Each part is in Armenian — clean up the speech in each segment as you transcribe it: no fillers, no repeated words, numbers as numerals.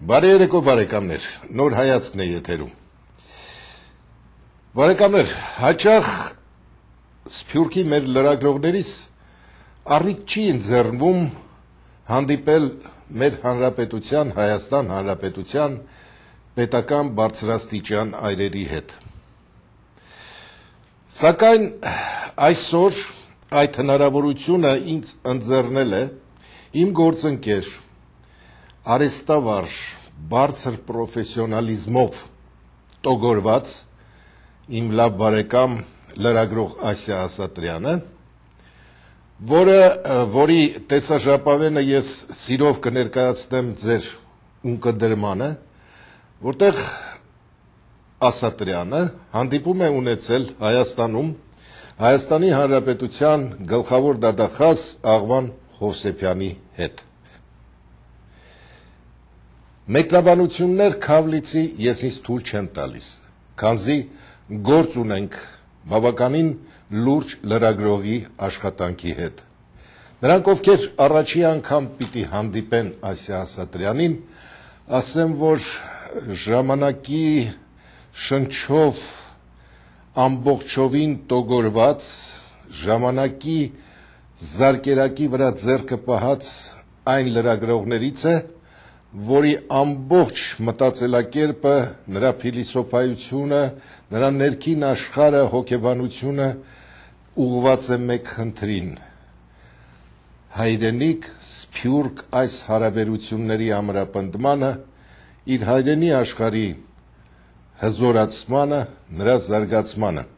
Բարի երեկո բարեկամներ, նոր հայացքն է եթերում։ Բարեկամներ, հաճախ Սփյուռքի մեր լրագրողներից առիթ չի ընձեռվում հանդիպել մեր հանրապետության, Հայաստան Հանրապետության պետական բարձրաստիճան այրերի հետ։ Սակայն այսօր այդ հնարավորությունը ինձ ընձեռնել է իմ գործընկեր արեստավարժ բարձր պրոֆեսիոնալիզմով տոգորված իմ լավ բարեկամ լրագրող Ասիա Ասատրյանը, որի տեսաժապավենը ես սիրով կներկայացնեմ ձեր ունկնդրմանը, որտեղ Ասատրյանը հանդիպում է ունեցել Հայաստանում Հայաստանի Հանրապետության գլխավոր դատախազ Աղվան Հովսեփյանի հետ։ Մեկնաբանություններ Քավլիցի ես ինձ թույլ չեմ տալիս, քանզի գործ ունենք բավականին լուրջ լրագրողի աշխատանքի հետ։ Նրանք, ովքեր առաջի անգամ պիտի հանդիպեն Ասիա Ասատրյանին, ասեմ, որ ժամանակի շնչով ամբողջովին տոգորված, ժամանակի զարկերակի վրա ձեռքը պահած այն լրագրողներից է, որի ամբողջ մտածելակերպը, նրա փիլիսոփայությունը, նրա ներքին աշխարհը, հոգեբանությունը ուղղված է մեկ խնդրին՝ հայրենիք, սփյուռք այս հարաբերությունների ամրապնդմանը, իր հայրենի աշխարհի հզորացմանը, նրա զարգացմանը։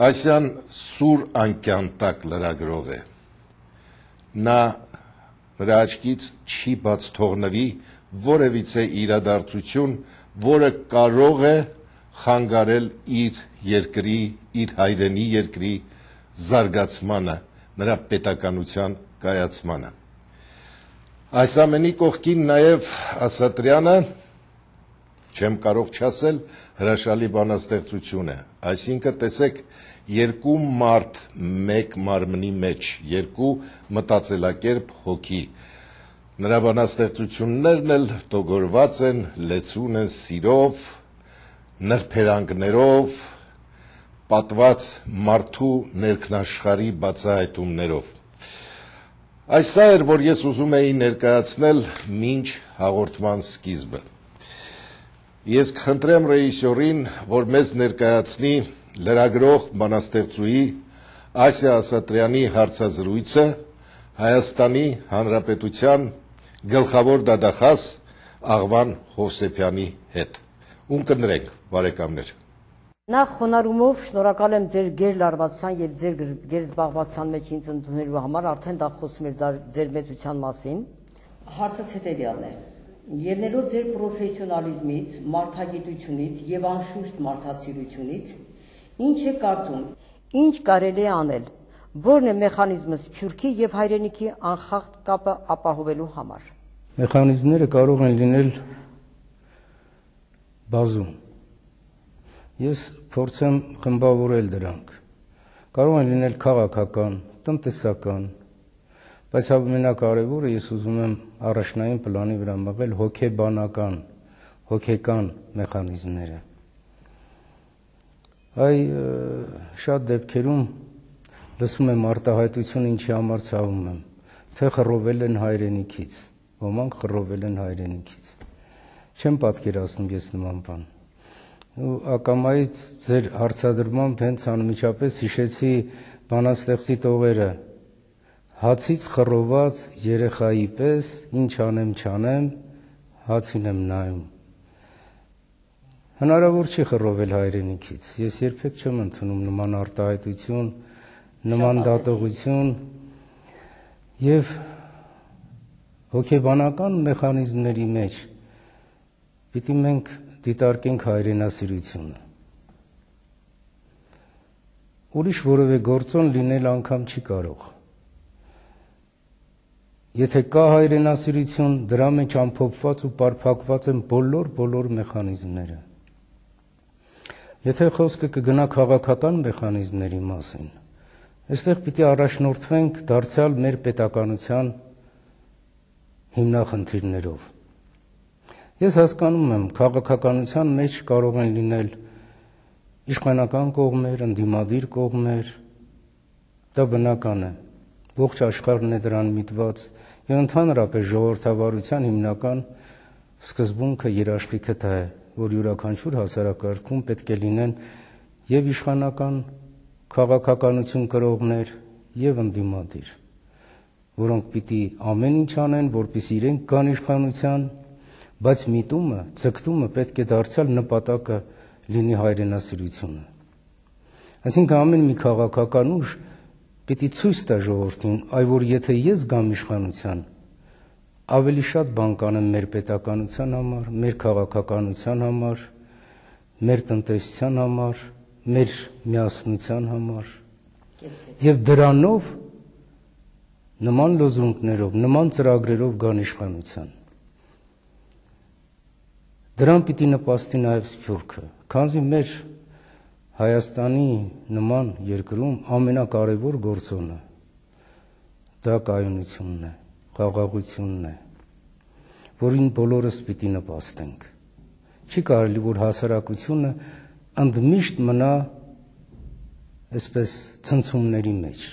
Ասյան սուր անկյան տակ լրագրող է։ Նրա աչքից չի բաց թողնվի որևիցե իրադարձություն, որը կարող է խանգարել իր երկրի, իր հայրենի երկրի զարգացմանը, նրա պետականության կայացմանը։ Այս ամենի կողքին նաև Ասատրյանը, չեմ կարող չասել, հրաշալի բանաստեղծություն է, այսինքն տեսեք, երկու մարդ մեկ մարմնի մեջ, երկու մտածելակերպ հոգի։ Նրա բանաստեղծություններն էլ տոգորված են, լեցուն են սիրով, նրբերանգներով, պատված մարդու ներքնաշխարհի բացահայտումներով։ Այս սա էր, որ ես ուզում էի ներկայացնել մինչ հաղորդման սկիզբը։ Ես կխնդրեմ ռեժիսորին, որ մեզ ներկայացնի լրագրող բանաստեղծուհի Ասիա Ասատրյանի հարցազրույցը Հայաստանի Հանրապետության գլխավոր դատախազ Աղվան Հովսեփյանի հետ։ Ում կներենք, բարեկամներ։ Նախ խոնարհումով շնորհակալ եմ ձեր գերլարվածության եւ ձեր գերզբաղվածության մեջ ինձ ընդունելու համար, արդեն դա խոսում էր ձեր մեծության մասին։ Հարցս հետեւյալն է. ելնելով ձեր պրոֆեսիոնալիզմից, մարդագիտությունից եւ անշուշտ մարդասիրությունից, ինչ է կարծում, ինչ կարելի է անել, որն է մեխանիզմը Սփյուռքի եւ հայրենիքի անխախտ կապը ապահովելու համար։ Մեխանիզմները կարող են լինել բազում։ Ես փորձեմ խմբավորել դրանք։ Կարող են լինել քաղաքական, տնտեսական, բայց ամենակարևորը ես ուզում եմ առաջնային պլանի վրա մղել հոգեբանական, հոգեկան մեխանիզմները։ Շատ դեպքերում լսում եմ արտահայտություն, ինչի համար ցավում եմ, թե խռովել են հայրենիքից, ոմանք խռովել են հայրենիքից։ Չեմ պատկերացնում ես նման բան։ Ու ակամայից ձեր հարցադրմամբ հենց անմիջապես հիշեցի բանաստեղծի տողերը. հացից խռոված երեխայի պես, ինչ անեմ չանեմ, հացին եմ նայում։ Հնարավոր չի խռովել հայրենիքից, ես երբեք չեմ ընդունում նման արտահայտություն, նման դատողություն եւ հոգեբանական մեխանիզմների մեջ պիտի մենք դիտարկենք հայրենասիրությունը։ Ուրիշ որևէ գործոն լինել անգամ չի կարող։ Եթե կա հայրենասիրություն, դրա մեջ ամփոփված ու պարփակված են բոլոր մեխանիզմները։ Եթե խոսքը կգնա քաղաքական մեխանիզմների մասին, այստեղ պիտի առաջնորդվենք դարձյալ մեր պետականության հիմնախնդիրներով։ Ես հասկանում եմ, քաղաքականության մեջ կարող են լինել իշխանական կողմեր, ընդդիմադիր կողմեր, դա բնական է, ողջ աշխարհն է դրան միտված, եւ ընդհանրապես ժողովրդավարության հիմնական սկզբունքը երաշխիքը դա է, որ յուրաքանչյուր հասարակարգում պետք է լինեն եւ իշխանական քաղաքականություն կրողներ եւ ընդդիմադիր, որոնք պիտի ամեն ինչ անեն, որպեսզի իրենք գան իշխանության, բայց միտումը, ձգտումը պետք է դարձյալ նպատակը լինի հայրենասիրությունը։ Այսինքն ամեն մի քաղաքական ուժ պիտի ցույց տա ժողովրդին, այ որ եթե ես գամ իշխանության, ավելի շատ բան կանեմ մեր պետականության համար, մեր քաղաքականության համար, մեր տնտեսության համար, մեր միասնության համար։ Եվ դրանով նման լոզունգներով, նման ծրագրերով գան իշխանության։ Դրան պիտի նպաստի նաև Սփյուռքը, քանզի մեր Հայաստանի նման երկրում ամենակարևոր գործոնը դա կայունությունն է, խաղաղությունն է, որին բոլորս պիտի նպաստենք։ Չի կարելի, որ հասարակությունը ընդմիշտ մնա այսպես ցնցումների մեջ։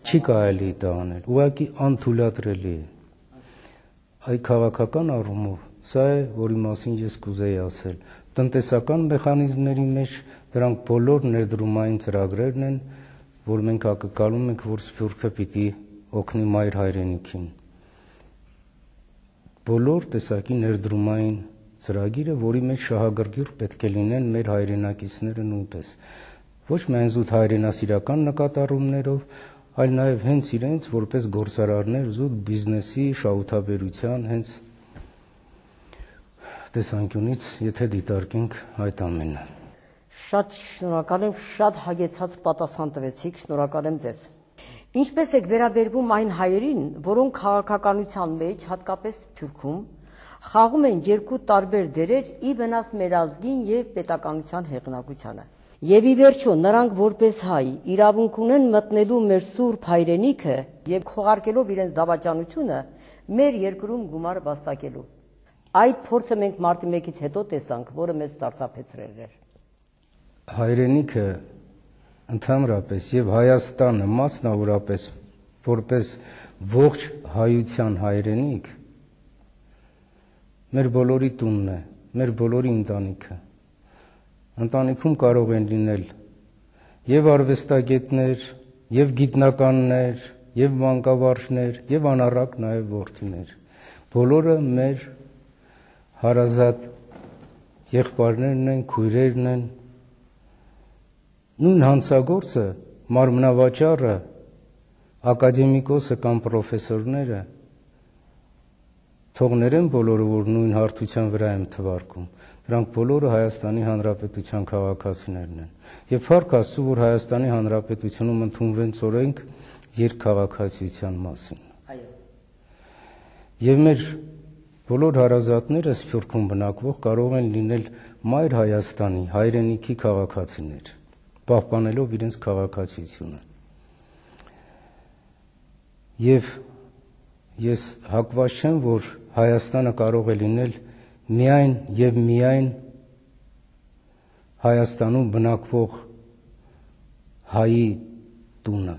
Չի կարելի դա անել, ուղղակի անթույլատրելի է։ Այ քաղաքական առումով սա է, որի մասին ես կուզեի ասել։ Տնտեսական մեխանիզմների մեջ դրանք բոլոր ներդրումային ծրագրերն են, որ մենք ակնկալում ենք, որ Սփյուռքը պիտի օգնի մայր հայրենիքին։ Բոլոր տեսակի ներդրումային ծրագիրը, որի մեջ շահագրգիռ պետք է լինեն մեր հայրենակիցները նույնպես։ Ոչ միայն զուտ հայրենասիրական նկատառումներով, այլ նաև հենց իրենց որպես գործարարներ զուտ բիզնեսի, շահութաբերության հենց տեսանկյունից, եթե դիտարկենք այդ ամենը։ Շատ շնորհակալ եմ, շատ հագեցած պատասխան տվեցիք, շնորհակալ եմ ձեզ։ Ինչպես եք վերաբերվում այն հայերին, որոնք քաղաքականության մեջ, հատկապես Սփյուռքում, խաղում են երկու տարբեր դերեր ի վնաս մեր ազգին եւ պետականության հեղինակությանը։ Եվ ի վերջո նրանք որպես հայ իրավունք ունեն մտնելու մեր սուրբ հայրենիքը եւ քողարկելով իրենց դավաճանությունը մեր երկրում գումար վաստակելու։ Այդ փորձը մենք մարտի 1-ից հետո տեսանք, որը մեզ սարսափեցրել էր։ Հայրենիքը ընդհանրապես եւ Հայաստանը մասնավորապես որպես ողջ հայության հայրենիք մեր բոլորի տունն է, մեր բոլորի ընտանիքը։ Ընտանիքում կարող են լինել եւ արվեստագետներ, եւ գիտնականներ, եւ մանկավարժներ, եւ անառակ նաեւ որդիներ։ Բոլորը մեր հարազատ եղբայրներն են, քույրերն են։ Նույն հանցագործը, մարմնավաճառը, ակադեմիկոսը կամ պրոֆեսորները թողներեն բոլորը, որ նույն հարթության վրա եմ թվարկում, դրանք բոլորը Հայաստանի Հանրապետության քաղաքացիներն են։ Եվ փառք Աստծո, որ Հայաստանի Հանրապետությունում ընդունվեն օրենք երկքաղաքացիության մասին։ Այո։ Եվ մեր բոլոր հարազատները Սփյուռքում բնակվող կարող են լինել մայր Հայաստանի հայրենիքի քաղաքացիներ, պահպանելով իրենց քաղաքացիությունը։ Եվ ես հակված չեմ, որ Հայաստանը կարող է լինել միայն եւ միայն Հայաստանում բնակվող հայի տունը։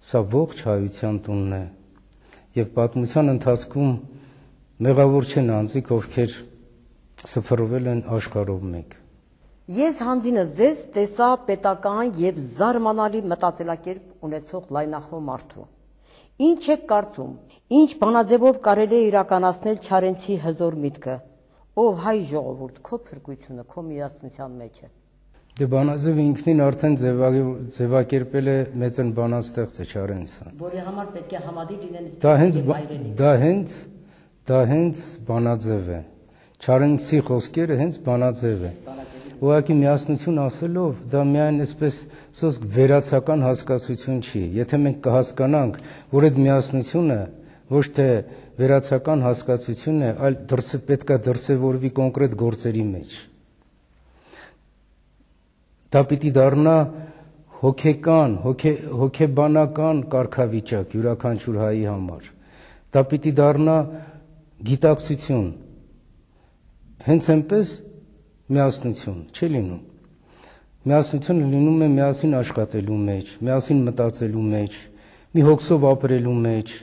Սա ողջ հայության տունն է եւ պատմության ընթացքում մեղավոր չեն անձիկ, ովքեր սփռվել են աշխարհով մեկ։ Ես հանձինս ձեզ տեսա պետական եւ զարմանալի մտածելակերպ ունեցող լայնախոհ մարդու։ Ինչ եք կարծում, ինչ բանաձևով կարելի է իրականացնել Չարենցի հզոր միտքը, ով հայ ժողովուրդ, քո փրկությունը, քո միասնության մեջ է։ Դե բանաձևը ինքնին արդեն ձևակերպել է մեծն բանաստեղծը Չարենցը։ Որի համար պետք է համադիր լինեն դա հենց բանաձև է։ Չարենցի խոսքերը հենց բանաձև է։ Ուղղակի միասնություն ասելով, դա միայն այսպես սոսկ վերացական հասկացություն չի։ Եթե մենք կհասկանանք, որ այդ միասնությունը ոչ թե վերացական հասկացություն է, այլ պետք է դրսևորվի կոնկրետ գործերի մեջ։ Դա պիտի դառնա հոգեկան, հոգեբանական կարգավիճակ յուրաքանչյուր հայի համար։ Դա պիտի դառնա գիտակցություն, հենց այնպես միասնություն չի լինում։ Միասնությունը լինում է միասին աշխատելու մեջ, միասին մտածելու մեջ, մի հոգսով ապրելու մեջ,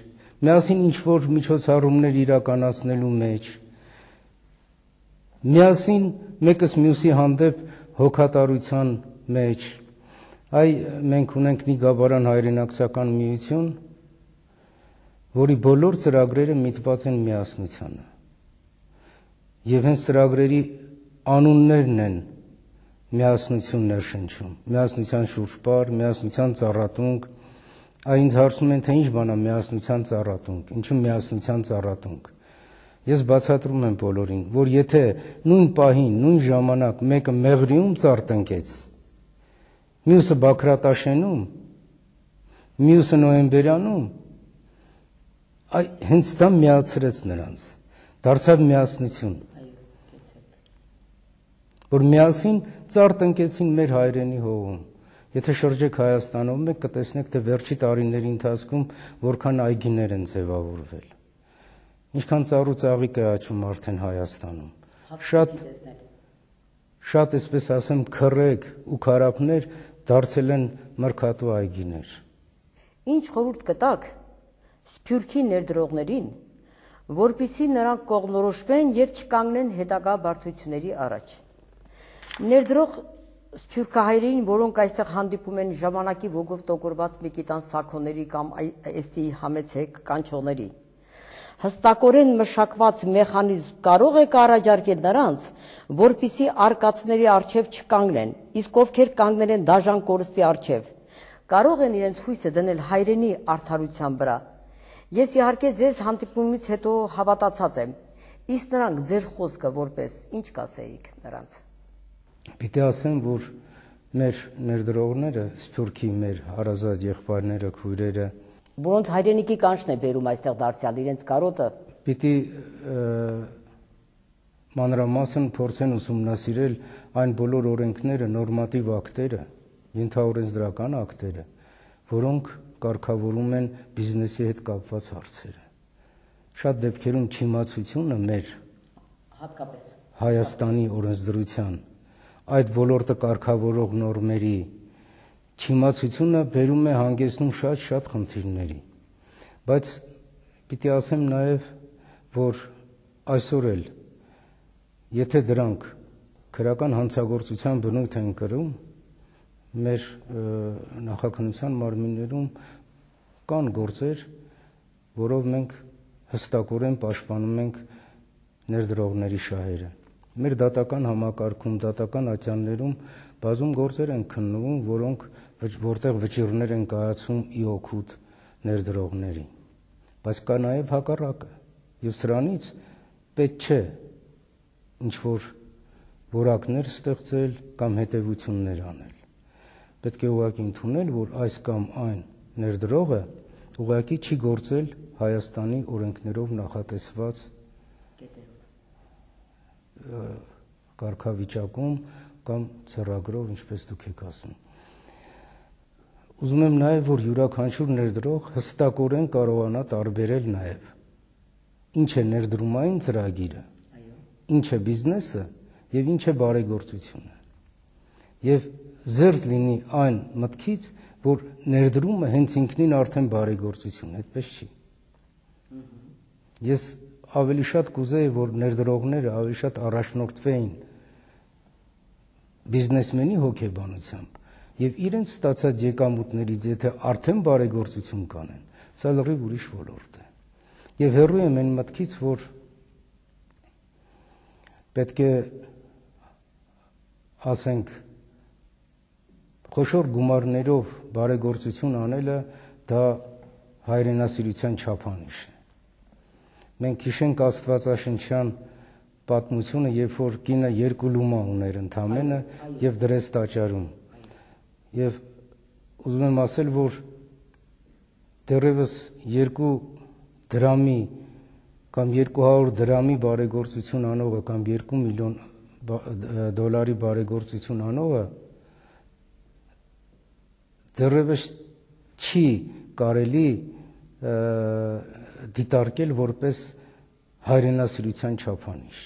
միասին ինչ-որ միջոցառումներ իրականացնելու մեջ, միասին մեկս մյուսի հանդեպ հոգատարության մեջ։ Մենք ունենք Նիգաբարան հայրենակցական միություն, որի բոլոր ծրագրերը միտված են միասնությանը։ Եվ հենց ծրագրերի անուններն են միասնություն ներշնչում, միասնության շուրջպար, միասնության ծառատունկ, ինձ հարցնում են, թե ինչ բան է միասնության ծառատունկ, ինչու միասնության ծառատունկ։ Ես բացատրում եմ բոլորին, որ եթե նույն պահին, նույն ժամանակ մեկը Մեղրիում ծառ տնկեց, մյուսը Բաքրատաշենում, մյուսը Նոյեմբերյանում, հենց դա միացրեց նրանց, դարձավ միասնություն, որ միասին ծառ տնկեցին մեր հայրենի հողում։ Եթե շրջեք Հայաստանով, մեկ կտեսնեք, թե վերջի տարիների ընթացքում որքան այգիներ են ձևավորվել, ինչքան ծառ ու ծաղիկ է աճում արդեն Հայաստանում։ Շատ այսպես ասեմ, քռեկ ու քարափներ դարձել են մրգատու այգիներ։ Ինչ խորհուրդ կտաք Սփյուռքի ներդրողներին, որպեսզի նրանք կողմնորոշվեն եւ չկանգնեն հետագա բարդությունների առաջ։ Ներդրող սփյուռքահայերին, որոնք այստեղ հանդիպում են ժամանակի ոգով տոգորված Մեկիտան Սաքոների կամ Էստի Համեցեք կանչողների, հստակորեն մշակված մեխանիզմ կարող է առաջարկել նրանց, որպեսզի արկածների առջև չկանգնեն, իսկ ովքեր կանգնել են դաժան կորստի առջև, կարող են իրենց հույսը դնել հայրենի արդարության վրա։ Ես իհարկե ձեզ հանդիպումից հետո հավատացած եմ, իսկ նրանք ձեր խոսքը որպես ինչ կասեիք նրանց։ Պիտի ասեմ, որ մեր ներդրողները, Սփյուռքի մեր հարազատ եղբայրները, քույրերը, որոնց հայրենիքի կանչն է բերում այստեղ դարձյալ իրենց կարոտը, պիտի մանրամասն փորձեն ուսումնասիրել այն բոլոր օրենքները, նորմատիվ ակտերը, ենթաօրենսդրական ակտերը, որոնք կարգավորում են բիզնեսի հետ կապված հարցերը։ Շատ դեպքերում չիմացությունը մեր հատկապես Հայաստանի օրենսդրության այդ ոլորտը կարգավորող նորմերի չիմացությունը բերում է հանգեցնում շատ խնդիրների։ Բայց պիտի ասեմ նաև, որ այսօր էլ եթե դրանք քրական հանցագործության բնույթ են կրում, մեր նախաքննության մարմիններում կան գործեր, որով մենք հստակորեն պաշտպանում ենք ներդրողների շահերը։ Մեր դատական համակարգում, դատական ատյաններում բազում գործեր են քննվում, որտեղ վճիռներ են կայացում ի օգուտ ներդրողների։ Բայց կա նաև հակառակը, եւ սրանից պետք չէ ինչ-որ որակներ ստեղծել կամ հետևություններ անել։ Պետք է ուղղակի ընդունել, որ այս կամ այն ներդրողը ուղղակի չի գործել Հայաստանի օրենքներով նախատեսված կարգավիճակում կամ ծրագրով, ինչպես դուք եք ասում։ Ուզում եմ նաև, որ յուրաքանչյուր ներդրող հստակորեն կարողանա տարբերել նաև ինչ է ներդրումային ծրագիրը, ինչ է բիզնեսը եւ ինչ է բարեգործությունը։ Եվ զերծ լինի այն մտքից, որ ներդրումը հենց ինքնին արդեն բարեգործություն, այդպես չի։ Ես ավելի շատ կուզեի, որ ներդրողները ավելի շատ առաջնորդվեին բիզնեսմենի հոգեբանությամբ եւ իրենց ստացած եկամուտներից, եթե արդեն բարեգործություն կանեն, սա լրիվ ուրիշ ոլորտ է։ Եվ հեռու եմ այն մտքից, որ պետք է ասենք խոշոր գումարներով բարեգործություն անելը դա հայրենասիրության չափանիշ է։ Մենք հիշենք Աստվածաշնչյան պատմությունը, երբ որ կինը 2 լումա ուներ ընդամենը եւ դրեց տաճարում։ Եվ ուզում եմ ասել, որ դեռևս 2 դրամի կամ 200 դրամի բարեգործություն անողը կամ 2 միլիոն դոլարի բարեգործություն անողը դեռևս չի կարելի դիտարկել որպես հայրենասիրության չափանիշ։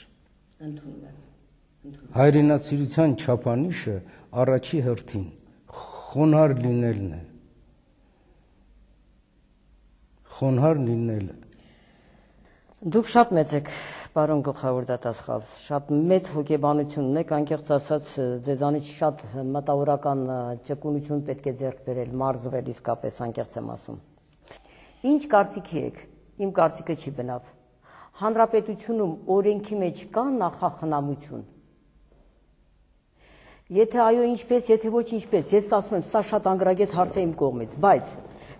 Ընդունում եմ։ Հայրենասիրության չափանիշը առաջի հերթին խոնարհ լինելն է։ Խոնարհ լինելը։ Դուք շատ մեծ եք, պարոն գլխավոր դատասխալ, շատ մեծ հոգեբանություն ունեք, անկեղծ ասած ձեզանից շատ մտավորական ճկունություն պետք է ձեռք բերել, մարզվել իսկապես, անկեղծ եմ ասում։ Ինչ կարծիքի եք, իմ կարծիքը չի բնավ։ Հանրապետությունում օրենքի մեջ կա նախախնամություն։ Եթե այո, ինչպես, եթե ոչ ինչպես, ես ասում եմ, սա շատ անգրագետ հարց է իմ կողմից, բայց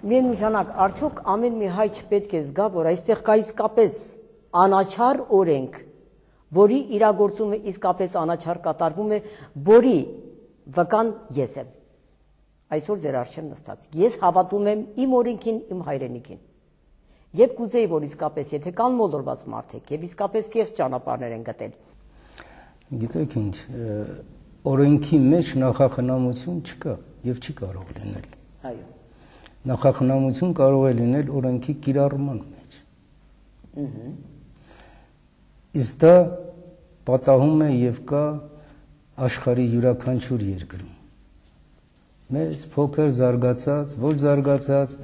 միևնույն ժամանակ արդյոք ամեն մի հայ չպետք է զգա, որ այստեղ կա իսկապես անաչառ օրենք, որի իրագործումը իսկապես անաչառ կատարվում է, որի վկան ես եմ։ Այսօր ձեր առջև նստած։ Ես հավատում եմ իմ օրենքին, իմ հայրենիքին։ Եվ կուզեի, որ իսկապես, եթե կան մոլորված մարդիկ, եւ իսկապես կեղծ ճանապարհներ են գտել։ Գիտեք ինչ, օրենքի մեջ նախախնամություն չկա եւ չի կարող լինել։ Այո։ Նախախնամություն կարող է լինել օրենքի կիրառման մեջ։ Իսկ դա պատահում է եւ կա աշխարհի յուրաքանչյուր երկրում։ Մեծ, փոքր, զարգացած, ոչ զարգացած,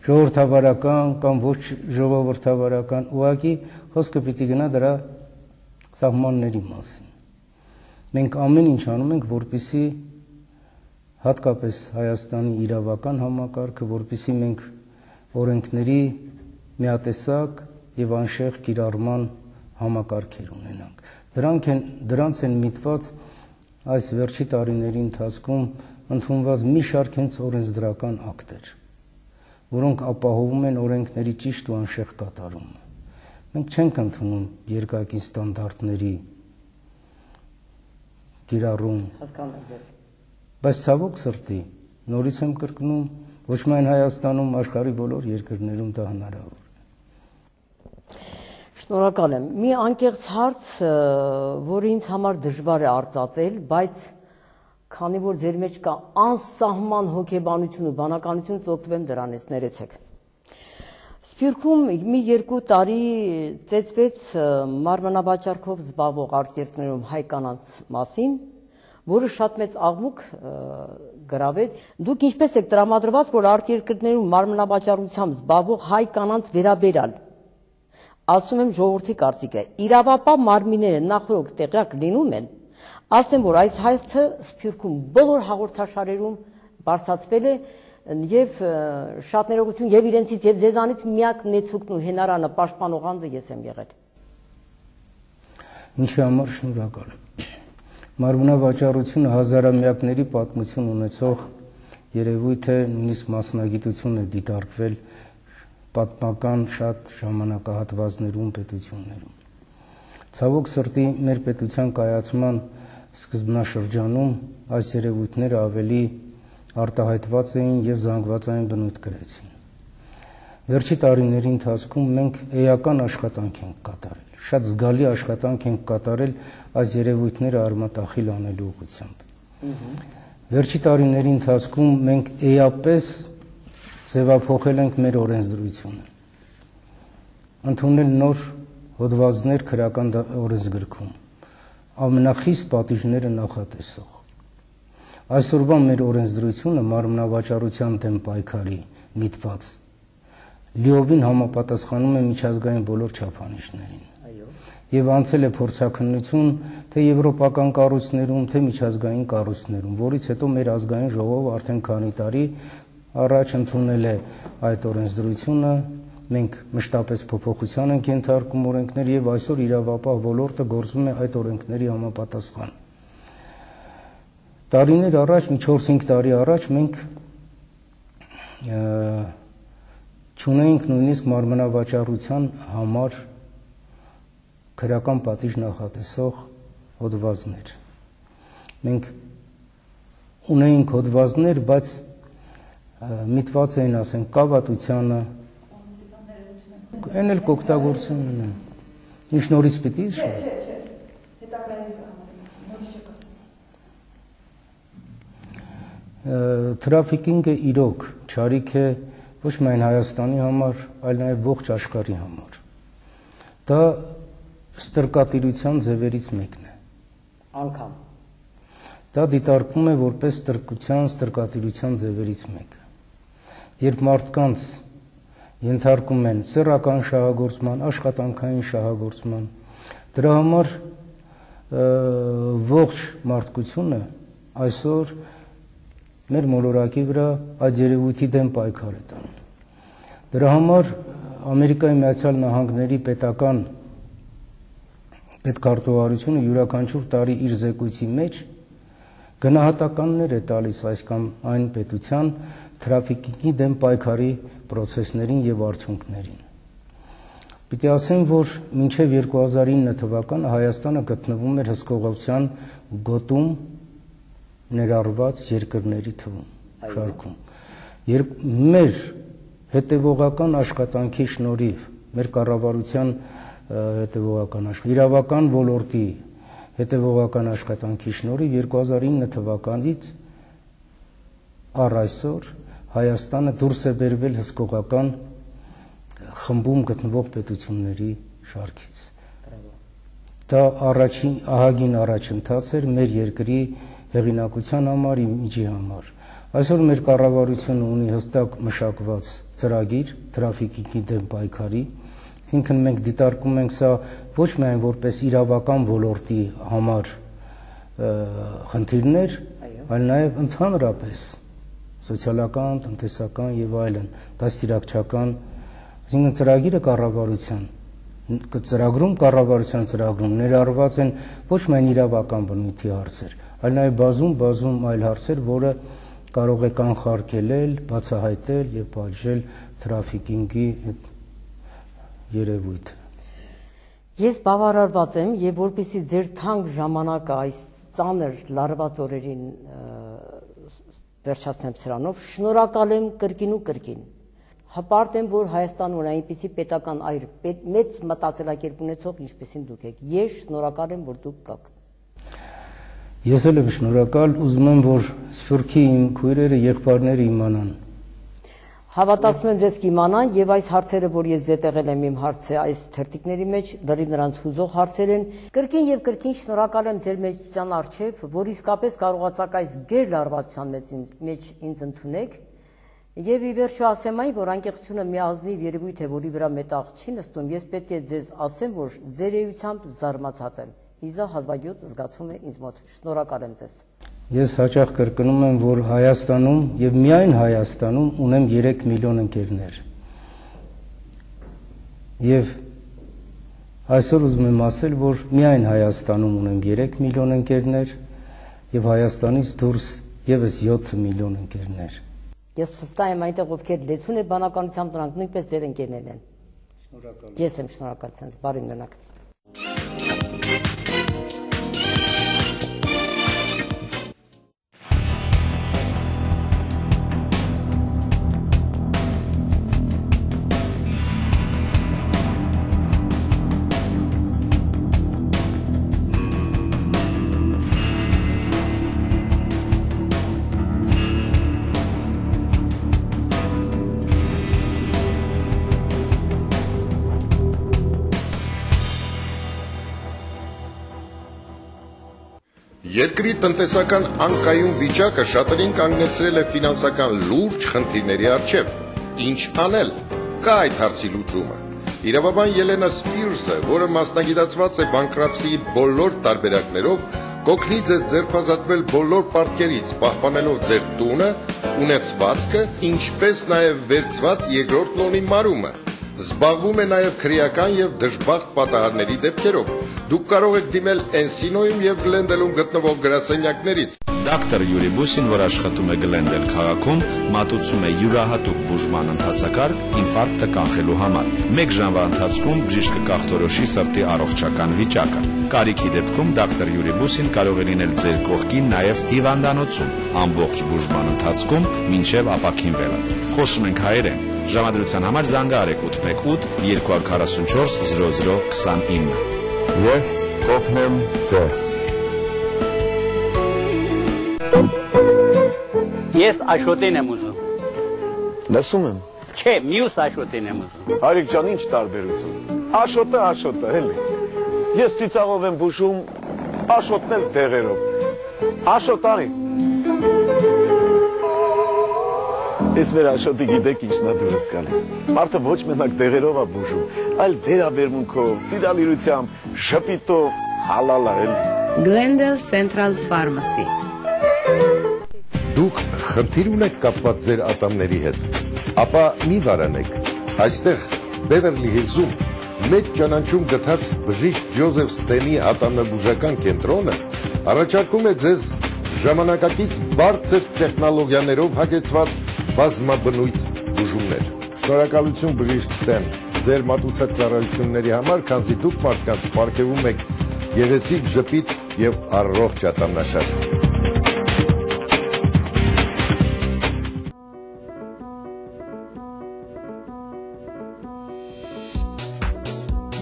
ժողովրդավարական կամ ոչ ժողովրդավարական, ուղղակի խոսքը պիտի գնա դրա սահմանների մասին։ Մենք ամեն ինչ անում ենք, որպեսզի հատկապես Հայաստանի իրավական համակարգը, որպեսզի մենք օրենքների միատեսակ եւ անշեղ կիրառման համակարգեր ունենանք։ Դրանց են միտված այս վերջի տարիների ընթացքում ընդունված մի շարք հենց օրենսդրական ակտեր, որոնք ապահովում են օրենքների ճիշտ ու անշեղ կատարումը։ Մենք չենք ընդունում երկակի ստանդարտների կիրառում։ Հասկանում եմ ձեզ։ Բայց ցավոք սրտի, նորից եմ կրկնում, ոչ միայն Հայաստանում, աշխարհի բոլոր երկրներում դա հնարավոր է։ Շնորհակալ եմ։ Մի անկեղծ հարց, որը ինձ համար դժվար է արծածել, բայց քանի որ ձեր մեջ կա անսահման հոգեբանություն ու բանականություն, օգտվեմ դրանից, ներեցեք։ Սփյուռքում մի 2 տարի ծեծվեց մարմնավաճառքով զբաղվող արտերկրներում հայ կանանց մասին, որը շատ մեծ աղմուկ գրավեց։ Դուք ինչպես եք տրամադրված, որ արտերկրներում մարմնավաճառությամբ զբաղվող հայ կանանց վերաբերալ, ասում եմ ժողովրդի կարծիքը, իրավապահ մարմինները նախորդ տեղյակ լինում են, ասեմ, որ այս հայցը Սփյուռքում բոլոր հաղորդաշարերում բարձրացվել է եւ շատ ներողություն եւ իրենցից եւ ձեզանից միակ նեցուկն ու հենարանը պաշտպանող անձը ես եմ եղել։ Ինչի համար շնորհակալ եմ։ Մարմնավաճառությունը հազարամյակների պատմություն ունեցող երևույթ է, նույնիսկ մասնագիտություն է դիտարկվել պատմական շատ ժամանակահատվածներում, պետություններում։ Ցավոք սրտի մեր պետության կայացման սկզբնաշրջանում այս երևույթները ավելի արտահայտված էին եւ զանգվածային բնույթ կրեցին։ Վերջի տարիների ընթացքում մենք էական աշխատանք ենք կատարել, շատ զգալի աշխատանք ենք կատարել այս երևույթները արմատախիլ անելու ուղղությամբ։ Վերջի տարիների ընթացքում մենք էապես ձևափոխել ենք մեր օրենսդրությունը, ընդունել նոր հոդվածներ քրեական օրենսգրքում, ամենախիստ պատիժները նախատեսող։ Այսօրվա մեր օրենսդրությունը մարմնավաճառության դեմ պայքարի միտված լիովին համապատասխանում է միջազգային բոլոր չափանիշներին։ Եվ անցել է փորձաքննություն թե եվրոպական կառույցներում, թե միջազգային կառույցներում, որից հետո մեր ազգային ժողովը արդեն քանի տարի առաջ ընդունել է այդ օրենսդրությունը, մենք մշտապես փոփոխության ենք ենթարկում օրենքներ եւ այսօր իրավապահ ոլորտը գործում է այդ օրենքների համապատասխան։ Տարիներ առաջ, մի 4-5 տարի առաջ մենք չունեինք նույնիսկ մարմնավաճառության համար քրեական պատիժ նախատեսող հոդվածներ։ Մենք ունեինք հոդվածներ, բայց միտված էին, ասենք, կավատությանը, այն էլ կօգտագործում ունեն։ Ինչ նորից պիտի շատ։ Թրաֆիկինգը իրոք չարիք է ոչ միայն Հայաստանի համար, այլ նաև ողջ աշխարհի համար։ Դա ստրկատիրության ձևերից մեկն է։ Անկամ Դա դիտարկվում է որպես ստրկատիրության ձևերից մեկը։ Երբ մարդկանց ենթարկում են սեռական շահագործման, աշխատանքային շահագործման, դրա համար ողջ մարդկությունը այսօր մեր մոլորակի վրա այդ երևույթի դեմ պայքար է տանում։ Դրա համար Ամերիկայի Միացյալ Նահանգների պետական պետքարտուղարությունը յուրաքանչյուր տարի իր զեկույցի մեջ գնահատականներ է տալիս այս կամ այն պետության թրաֆիկինգի դեմ պայքարի պրոցեսներին եւ արդյունքներին։ Պիտի ասեմ, որ մինչև 2009 թվականը Հայաստանը գտնվում էր հսկողության գոտում ներառված երկրների թվում, շարքում։ Մեր հետևողական աշխատանքի շնորհիվ, մեր կառավարության հետևողական իրավական ոլորտի հետևողական աշխատանքի շնորհիվ 2009 թվականից առ այսօր Հայաստանը դուրս է բերվել հսկողական խմբում գտնվող պետությունների շարքից։ Դա ահագին առաջընթաց էր մեր երկրի հեղինակության համար, իմիջի համար։ Այսօր մեր կառավարությունը ունի հստակ մշակված ծրագիր թրաֆիկինգի դեմ պայքարի, այսինքն մենք դիտարկում ենք սա ոչ միայն որպես իրավական ոլորտի համար խնդիրներ, այլ նաև ընդհանրապես սոցիալական, տնտեսական եւ այլն, դաստիարակչական, այսինքն ծրագիրը կառավարության ծրագրում ներառված են ոչ միայն իրավական բնույթի հարցեր, այլ նաև բազում այլ հարցեր, որը կարող է կանխարգելել, բացահայտել եւ պատժել թրաֆիկինգի երևույթը։ Ես բավարարված եմ եւ որպեսզի ձեր թանկ ժամանակը այս ծանր լարված օրերին վերջացնեմ սրանով, շնորհակալ եմ կրկին։ Հպարտ եմ, որ Հայաստանը ունի այնպիսի պետական այր մեծ մտածելակերպ ունեցող, ինչպեսին դուք եք։ Ես շնորհակալ եմ, որ դուք կաք։ Ես էլ եմ շնորհակալ, ուզում եմ, որ Սփյուռքի իմ քույրերը, եղբայրները իմանան։ Հավատացում եմ, ձեզ կիմանան եւ այս հարցերը, որ ես զետեղել եմ իմ հարցը այս թերթիկների մեջ, լրիվ նրանց հուզող հարցեր են։ Կրկին եւ կրկին շնորհակալ եմ ձեր մեծության արչեւ, որ իսկապես կարողացաք այս գեր լարվածության մեջ ինձ ընդունեք։ Եվ ի վերջո ասեմ այն, որ անկեղծությունը մի ազնիվ երևույթ է, որի վրա մետաղ չի նստում, ես պետք է ձեզ ասեմ, որ ձեր էությամբ զարմացած եմ։ Իզա հազվագյուտ զգացում է ինձ մոտ։ Շնորհակալ եմ ձեզ։ Ես հաճախ կրկնում եմ, որ Հայաստանում եւ միայն Հայաստանում ունեմ 3 միլիոն ընկերներ։ Եվ այսօր ուզում եմ ասել, որ միայն Հայաստանում ունեմ 3 միլիոն ընկերներ եւ Հայաստանից դուրս եւս 7 միլիոն ընկերներ։ Ես վստահ եմ այնտեղ ովքեր լեցուն է բանականությամբ նրանք նույնպես ձեր ընկերներն են։ Շնորհակալ եմ։ Ես եմ շնորհակալ ցանց, բարի մնաք։ Երկրի տնտեսական անկայուն վիճակը շատերին կանգնեցրել է ֆինանսական լուրջ խնդիրների առջև։ Ինչ անել։ Կա այդ հարցի լուծումը։ Իրավաբան Ելենա Սպիրսը, որը մասնագիտացված է բանկրապսիի բոլոր տարբերակներով, կօգնի ձեզ ձերբազատվել բոլոր պարտքերից, պահպանելով ձեր տունը, ունեցվածքը, ինչպես նաև վերցված երկրորդ լոնի մարումը։ Զբաղվում է նաև քրեական եւ դժբախտ պատահարների դեպքերով։ Դուք կարող եք դիմել Էնսինոյում եւ Գլենդելում գտնվող գրասենյակներից։ Դոկտոր Յուրի Բուսին, որ աշխատում է Գլենդել քաղաքում, մատուցում է յուրահատուկ բուժման ընթացակարգ ինֆարկտը կանխելու համար։ 1 ժամվա ընթացքում բժիշկը կախտորոշի սրտի առողջական վիճակը։ Կարիքի դեպքում դոկտոր Յուրի Բուսին կարող է լինել ձեր կողքին նաև հիվանդանոցում ամբողջ բուժման ընթացքում մինչև ապաքինվելը։ Խոսում ենք հայերեն։ Ժամադրության համար զանգահարեք 818 244 0029։ Ես կօգնեմ ձեզ։ Ես Աշոտին եմ ուզում։ Լսում եմ։ Չէ, մյուս Աշոտին եմ ուզում։ Հարիկ ջան, ինչ տարբերություն։ Աշոտը, էլի։ Ես ծիծաղով եմ բուժում, Աշոտն էլ դեղերով։ Աշոտ արի։ Ես մեր Աշոտի գիտեք ինչն է դուրս գալիս։ Մարդը ոչ մենակ դեղերով է բուժում, այլ վերաբերմունքով, սիրալիրությամբ, շփիտով, հալալ է էլի։ Glendale Central Pharmacy։ Դուք խնդիր ունեք կապված ձեր ատամների հետ, ապա մի վարանեք։ Այստեղ Բևերլի Հիլզում մեծ ճանաչում գտած բժիշկ Ջոզեֆ Ստենի ատամնաբուժական կենտրոնը առաջարկում է ձեզ ժամանակակից բարձր տեխնոլոգիաներով հագեցված բազմաբնույթ բուժումներ։ Շնորհակալություն բժիշկ Ստեն ձեր մատուցած ծառայությունների համար, քանզի դուք մարդկանց պարգևում եք գեղեցիկ, ժպիտ եւ առողջ ատամնաշար։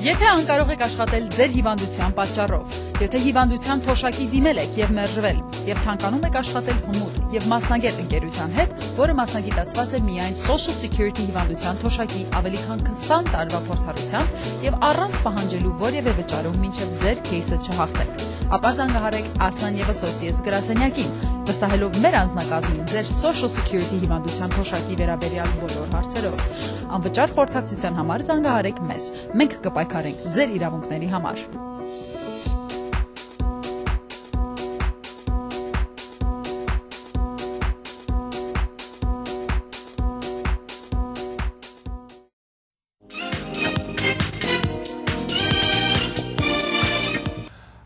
Եթե անկարող եք աշխատել ձեր հիվանդության պատճառով, եթե հիվանդության թոշակի դիմել եք եւ մերժվել, եւ ցանկանում եք աշխատել հմուտ եւ մասնագետ ընկերության հետ, որը մասնագիտացված է միայն Social Security հիվանդության թոշակի ավելի քան 20 տարվա փորձառությամբ եւ առանց պահանջելու որևէ վճարում մինչեւ ձեր кейսը չհաղթեք, ապա զանգահարեք Aslan & Associates գրասենյակին, վստահելով մեր անձնակազմին ձեր Social Security հիվանդության թոշակի վերաբերյալ բոլոր հարցերով։ Անվճար խորհրդակցության համար զանգահարեք մեզ։ Մենք կպայքարենք ձեր իրավունքների համար։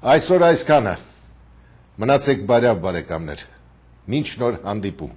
Այսօր այսքանը։ Մնացեք բարյավ բարեկամներ։ Մինչ նոր հանդիպում։